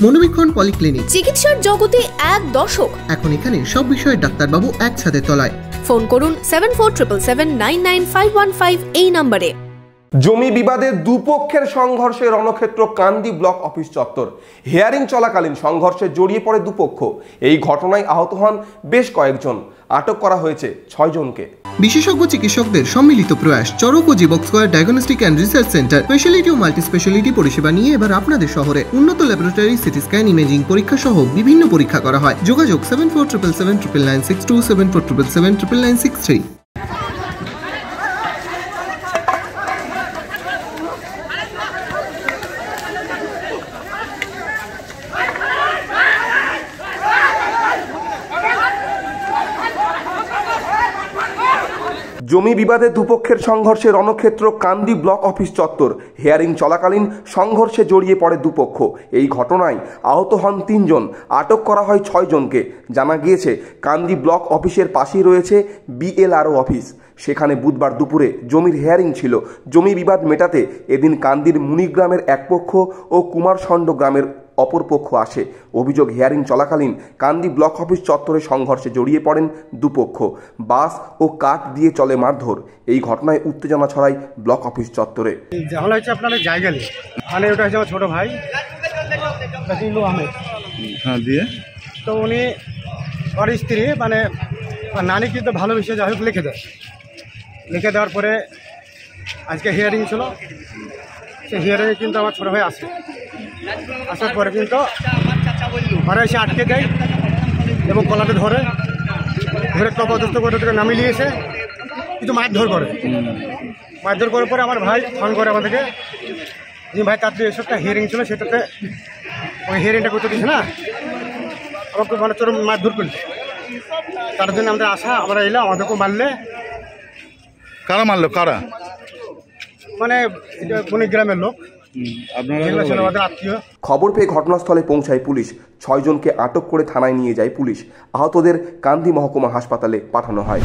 মনোবীক্ষণ polyclinic, চিকিৎসার জগতে এক দশক। এখন এখানে সব বিষয়ে ডাক্তারবাবু এক ছাদের তলায়। ফোন করুন 7477799515 এই নম্বরে। জমি বিবাদে দুপক্ষের সংঘর্ষে রণক্ষেত্র কান্দি ব্লক অফিস চত্বর। হিয়ারিং চলাকালীন সংঘর্ষে জড়িয়ে পড়ে দুপক্ষ। এই ঘটনায় আহত হন বেশ কয়েকজন। আটক করা হয়েছে 6 জনকে। বিশেষজ্ঞ চিকিৎসকদের সম্মিলিত প্রয়াস। চরক ও Jibak square diagnostic and research centre speciality ও মাল্টি স্পেশালিটি পরিষেবা নিয়ে এবার আপনাদের শহরে উন্নত ল্যাবরেটরি, সিটি স্ক্যান, ইমেজিং পরীক্ষা সহ বিভিন্ন পরীক্ষা করা হয়। যোগাযোগ 7477799962, 7477799963। জমি বিবাদে দুপক্ষের সংঘর্ষে রণক্ষেত্র কান্দি ব্লক অফিস চত্বর। হিয়ারিং চলাকালীন সংঘর্ষে জড়িয়ে পড়ে দুপক্ষ। এই ঘটনায় আহত হন 3 জন। আটক করা হয় 6 জনকে। জানা গিয়েছে কান্দি ব্লক অফিসের পাশেই রয়েছে বিএলআরও অফিস। সেখানে বুধবার দুপুরে জমির হিয়ারিং ছিল। জমি বিবাদ মেটাতে এদিন কান্দির মুনিগ্রামের এক পক্ষ ও কুমারষণ্ড গ্রামের অপর পক্ষ আসে। অভিযোগ, হিয়ারিং চলাকালীন কান্দি ব্লক অফিস চত্বরে সংঘর্ষে জড়িয়ে পড়েন দুপক্ষ। বাস ও কাঠ দিয়ে চলে মারধর। এই ঘটনায় উত্তেজনা ছড়ায় ব্লক অফিস চত্বরে। ঝামেলা হচ্ছে আপনাদের জায়গা নেই, মানে ওটা হচ্ছে আমার ছোটো ভাই রাকিবুল আহমেদ। হ্যাঁ, দিয়ে তো উনি ওর স্ত্রী মানে নানি কিন্তু ভালোবেসে যাই হোক লিখে দেয়। লিখে দেওয়ার পরে আজকে হিয়ারিং ছিল। সেই হিয়ারিংয়ে কিন্তু আমার ছোটো ভাই আসে। আসার পরে কিন্তু ঘরে এসে আটকে দেয় এবং কলাতে ধরে কপদস্থ করে থেকে নামিয়ে নিয়েছে, কিন্তু মারধর করে। মারধর করার পরে আমার ভাই ফোন করে আমাদেরকে, যে ভাই তাড়াতাড়ি এসবটা হিয়ারিং ছিল, সেটাতে ওই হিয়ারিংটা করতে দিচ্ছে না, আমাকে মানে চরম মারধর করছে। তার জন্য আমাদের আসা, আমরা এলাম, আমাদেরকেও মারলে। কারা মারলো? কারা? মানে গ্রামের লোক, আমাদের আত্মীয়। খবর পেয়ে ঘটনাস্থলে পৌঁছায় পুলিশ। 6 জনকে আটক করে থানায় নিয়ে যায় পুলিশ। আহতদের কান্দি মহকুমা হাসপাতালে পাঠানো হয়।